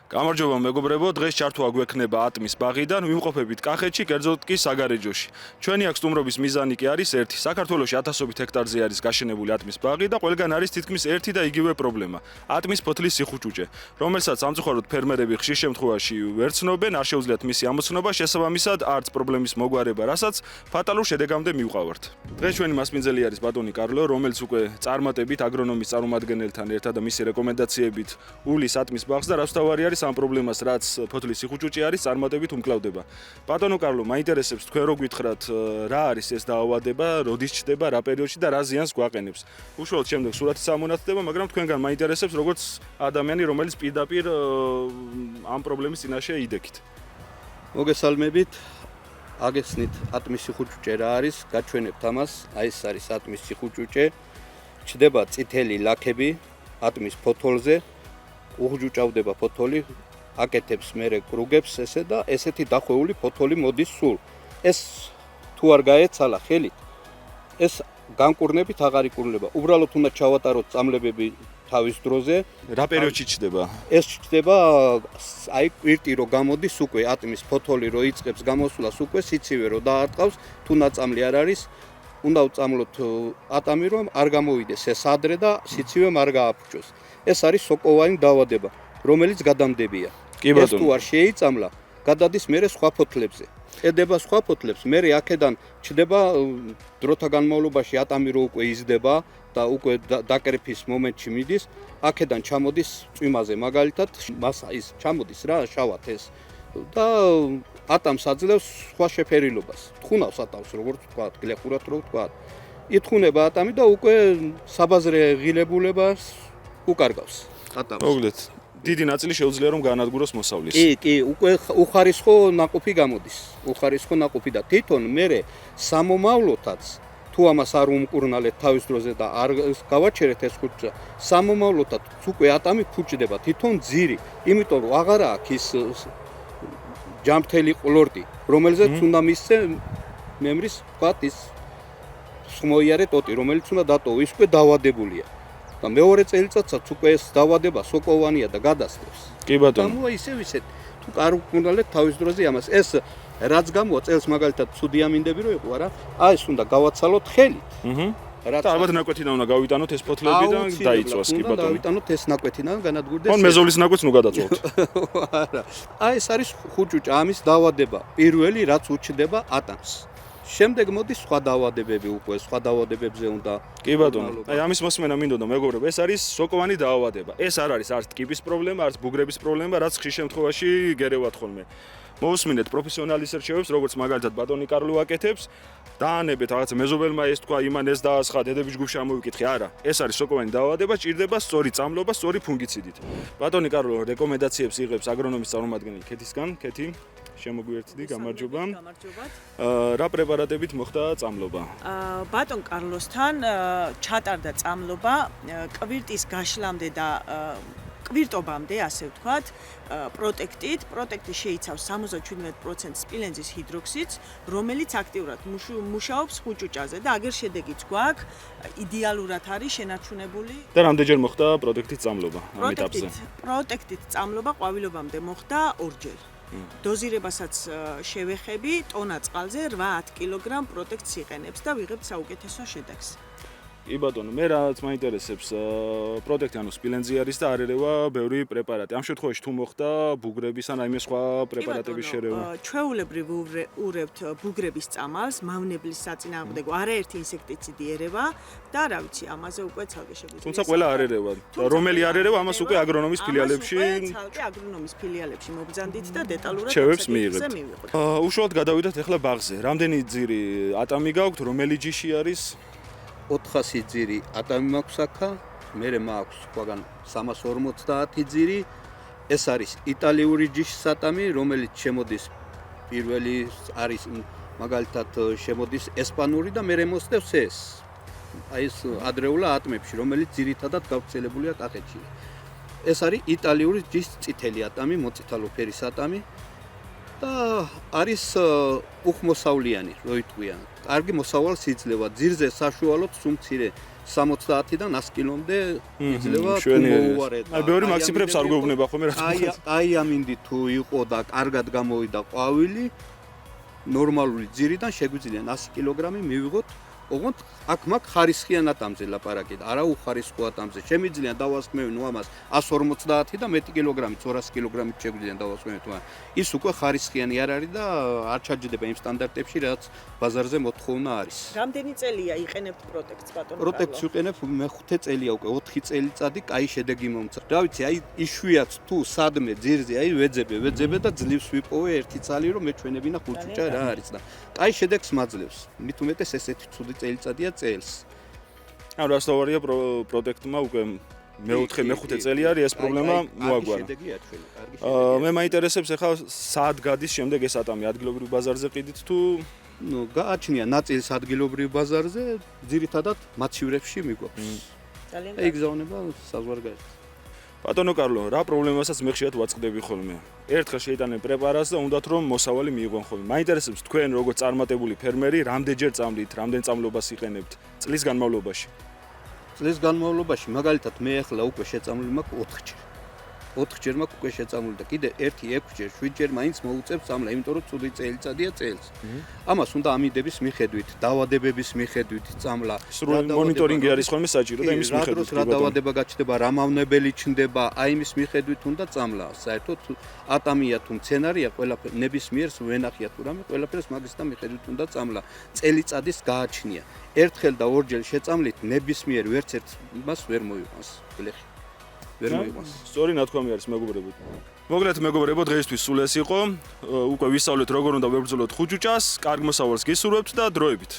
გამარჯობა მეგობრებო, დღეს ჩართვა გვექნება ატმის ბაღიდან, ვიმყოფებით კახეთში, კერძოდ კი საგარეჯოში. ჩვენი აქ სტუმრობის მიზანი კი არის ერთი. საქართველოში 1000-ობით ჰექტარზე არის გაშენებული ატმის ბაღი და ყველგან არის თითქმის ერთი და იგივე პრობლემა. ატმის ფოთლის სიხუჭუჭე, რომელსაც სამწუხაროდ ფერმერები ხშირ შემთხვევაში ვერ ცნობენ, არ შეუძლიათ მისი ამოცნობა, შესაბამისად არც პრობლემის მოგვარება, რასაც ფატალურ შედეგამდე მივყავართ. დღეს ჩვენი მასპინძელი არის ბატონი კარლო, რომელიც უკვე წარმატებით აგრონომის წარმომადგენელთან ერთად და მისი რეკომენდაციებით უვლის ატმის ბაღს და რაც თავარი არის ამ პრობლემას, რაც ფოთლის სიხუჭუჭე არის, წარმატებით უმკლავდება. ბატონო კარლო, მაინტერესებს თქვენ რო გითხრათ, რა არის ეს დაავადება, როდის ჩნდება, რა პერიოდში და რა ზიანს გვაყენებს. უშუალოდ შემდეგ სურათის ამონათდება, მაგრამ თქვენგან მაინტერესებს როგორც ადამიანი, რომელიც პირდაპირ ამ პრობლემის წინაშე იდექით. მოგესალმებით. აგესნით ატმის სიხუჭუჭე რა არის, გაჩვენებთ ამას. აი ეს არის ატმის სიხუჭუჭე. ჩნდება წითელი ლაქები ატმის ფოთოლზე. უღჯუჭავდება ფოთოლი, აკეთებს მერე კრუგებს ესე და ესეთი დახვეული ფოთოლი მოდის სულ. ეს თუ არ გაეცალა ხელით, ეს განკურნებით აღარ იკურნება. უბრალოდ უნდა ჩავატაროთ წამლებები თავის დროზე. რა პერიოდში ჩნდება? ეს ჩნდება აი კვირტი რო გამოდის უკვე ატმის ფოთოლი რო იწყებს გამოსვლას უკვე სიცივე რო დაარტყავს, თუ ნაწამლი არ არის, უნდა უწამლოთ ატამი რომ არ გამოვიდეს ეს ადრე და სიცივემ არ გააფუჭოს. ეს არის სოკოვანი დაავადება, რომელიც გადამდებია. ეს თუ არ შეიწამლა, გადადის მერე სხვა ფოთლებზე. ედება სხვა ფოთლებს, მერე აქედან ჩნდება დროთა განმავლობაში ატამი რო უკვე იზრდება და უკვე დაკრეფის მომენტში მიდის, აქედან ჩამოდის წვიმაზე მაგალითად, მასა ის ჩამოდის რა, შავად ეს და ატამს აძლევს სხვა შეფერილობას. თხუნავს ატამს, როგორც თქვა, გლეხურად რო თქვა. ითხუნება ატამი და უკვე საბაზრე ღილებულებას უკარგავს ატამს. მოგლეთ, დიდი ნაწილი შეუძლია რომ გაანადგუროს მოსავლის. კი, უკვე უხარისხო ნაყოფი გამოდის. უხარისხო ნაყოფი და თვითონ მერე სამომავლოთაც თუ ამას არ უმკურნალეთ თავის დროზე და არ გავაჩერეთ ეს ხუჭა, სამომავლოთაც უკვე ატამი ფუჭდება, თვითონ ძირი, იმიტომ რომ აღარა აქვს ის ჯამრთელი ყლორტი, რომელზეც უნდა მისცე მემრის ვთქვათ ის ხმოიარე ტოტი, რომელიც უნდა დატოვო, ის უკვე დაავადებულია. და მეორე წელიწადსაც უკვე ეს დაავადება სოკოვანია და გადასდევს. კი ბატონო. გამოა ისევ თუ არ უკმუნდალეთ თავის დროზე ამას. ეს რაც გამოა წელს მაგალითად ცუდი ამინდები რო იყო არა? აი ეს უნდა გავაცალოთ ხელით. და ალბათ ნაკვეთიდან უნდა გავიტანოთ ეს ფოთლები და დაიწვას კი ბატონო. დავიტანოთ ეს ნაკვეთიდან განადგურდეს. ან მეზოლის ნაკვეთს ნუ გადაწვოთ. არა. აი ეს არის ხუჭუჭა, ამის დაავადება. პირველი რაც უჩნდება ატამს. შემდეგ მოდის სხვა დაავადებები უკვე, სხვა დაავადებებზე უნდა. კი ბატონო. აი ამის მოსმენა მინდოდა მეგობრებო, ეს არის სოკოვანი დაავადება. ეს არ არის არც ტკიპის პრობლემა, არც ბუგრების პრობლემა, რაც ხშირ შემთხვევაში გერევათ ხოლმე. მოусმინეთ პროფესიონალის რჩევებს, როგორც მაგალითად ბატონი კარლო აკეთებს, დაანებეთ რაღაცა მეზობელმა ეს თქვა, იმან ეს დაასხა, დედების ჯგუფში ამოვიკითხე, არა. ეს არის სოკოვანი დაავადება, ჭირდება სწორი წამლობა, სწორი ფუნგიციდით. ბატონი კარლო რეკომენდაციებს იღებს აგრონომის წარმომადგენელი ქეთისგან, ქეთი შემოგვიერთდი, გამარჯობა. გამარჯობათ. რა პრეპარატებით მოხდა წამლობა? ბატონ კარლოსთან ჩატარდა წამლობა კვირტის გაშლამდე და კვირტობამდე, ასე ვთქვათ, პროტექტით. პროტექტი შეიცავს 77% სპილენძის ჰიდროქსიდს, რომელიც აქტიურად მუშაობს ხუჭუჭაზე და აგერ შედეგიც გვაქვს, იდეალურად არის შენარჩუნებული. და რამდენჯერ მოხდა პროტექტით წამლობა ამ ეტაპზე? პროტექტით წამლობა ყვავილობამდე მოხდა ორჯერ. დოზირებასაც შევეხები ტონა წყალზე 8-10 კილოგრამ პროტექტს იყენებს და ვიღებთ საუკეთესო შედეგს. კი ბატონო, მე რაც მაინტერესებს, პროტექტი ანუ სპილენძი არის და არ ერევა ბევრი პრეპარატი. ამ შემთხვევაში თუ მოხდა ბუგრების ან რაიმე სხვა პრეპარატების შერევა? ჩვეულებრივ ურევთ ბუგრების წამალს, მავნებლის საწინააღმდეგო არაერთი ინსექტიციდი ერევა და რა ვიცი, ამაზე უკვე ცალკე შეგვიძლია. თუმცა ყველა არ ერევა. რომელი არ ერევა, ამას უკვე აგრონომის ფილიალებში ცალკე აგრონომის ფილიალებში მობრძანდით და დეტალურად რჩევებს მიიღებთ. უშუალოდ გადავიდეთ ახლა ბაღზე. რამდენი ძირი ატამი გაქვთ, რომელი ჯიში არის? 400 ძირი ატამი მაქვს აქა, მერე მაქვს სხვაგან 350 ძირი. ეს არის იტალიური ჯიშის ატამი, რომელიც შემოდის პირველი არის მაგალითად შემოდის ესპანური და მერე მოსდევს ეს. აი ეს ადრეულა ატმებში, რომელიც ძირითადად გავრცელებულია კახეთში. ეს არის იტალიური ჯიშის წითელი ატამი, მოწითალო ფერის ატამი. და არის უხმოსავლიანი, რო იტყვიან. კარგი მოსავალს იძლევა, ძირზე საშუალოდ სულ მცირე 70-დან 100 კილომდე იძლევა თუ მშვენიერია. მოუვარე. აი ბევრი მაქსიბრებს არ გვეუბნება ხოლმე რა თქმა უნდა. აი ამინდი თუ იყო და კარგად გამოვიდა ყვავილი, ნორმალური ძირიდან შეგვიძლია 100 კილოგრამი მივიღოთ. ოღონდ აქ მაგ ხარისხიანად ამზე ლაპარაკი და არა უხარისხოად ამზე. შემიძლია დავასკმევი ნუ ამას 150 და მეტი კილოგრამით 200 კილოგრამით შეგვიძლია დავასკმევი, მაგრამ ის უკვე ხარისხიანი არ არის და არ ჩაჯდება იმ სტანდარტებში, რაც ბაზარზე მოთხოვნა არის. რამდენი წელია იყენებთ პროტექტს ბატონო? პროტექტს ვიყენებ მე-5 წელია უკვე 4 წელიწადი, კაი შედეგი მომცა. რა ვიცი, აი იშვიათ თუ სადმე ძირზე აი ვეძებე და ძლივს ვიპოვე ერთი წალი რომ მეჩვენებინა ხურჭუჭა რა არის და კაი შედეგს მაძლევს. მით უმეტეს ესეთი ცუდი წელიწადია წელს. ანუ რასთავარია პროტექტმა უკვე მე-5 წელი არის ეს პრობლემა მოაგვარა. მე მაინტერესებს ახლა სად გადის შემდეგ ეს ატამი ადგილობრივ ბაზარზე ყიდით თუ ნუ გააჩნია ნაწილს ადგილობრივ ბაზარზე, ძირითადად მაცივრებში მიგვაქვს. ძალიან და იგზავნება საზღვარგარეთ. ბატონო კარლო, რა პრობლემასაც მე ხშირად ვაწყდები ხოლმე. ერთხელ შეიტანენ პრეპარატს და უნდათ რომ მოსავალი მიიღონ ხოლმე. მაინტერესებს თქვენ როგორც წარმატებული ფერმერი, რამდენჯერ წამლით, რამდენ წამლობას იყენებთ წლის განმავლობაში? წლის განმავლობაში მაგალითად მე ახლა უკვე შეწამლული მაქვს 4ჯერ. 4ჯერ მაქვს უკვე შეწამლული და კიდე 1-6ჯერ, 7ჯერ მაინც მოუწევს წამლა, იმიტომ რომ ცუდი წელიწადია წელს. ამას უნდა ამიდების მიხედვით, დაავადებების მიხედვით წამლა. სრული მონიტორინგი არის ხოლმე საჭირო და იმის მიხედვით. რა დაავადება გაჩნდება, რა მავნებელი ჩნდება, აი იმის მიხედვით უნდა წამლა. საერთოდ ატამია თუ მცენარეა, ყველაფერი ნებისმიერს ვენახია თუ რამე, ყველაფერს მაგისთან მიხედვით უნდა წამლა. წელიწადის გააჩნია. ერთხელ და ორჯერ შეწამლით ნებისმიერ ვერც ერთ იმას ვერ მოიყვანს. გლეხი ვერ მოიყვანს. სწორი ნათქვამი არის მეგობრებო. მოგლეთ მეგობრებო, დღეისთვის სულ ეს იყო. უკვე ვისწავლეთ როგორ უნდა ვებრძოლოთ ხუჭუჭას, კარგ მოსავალს გისურვებთ და დროებით.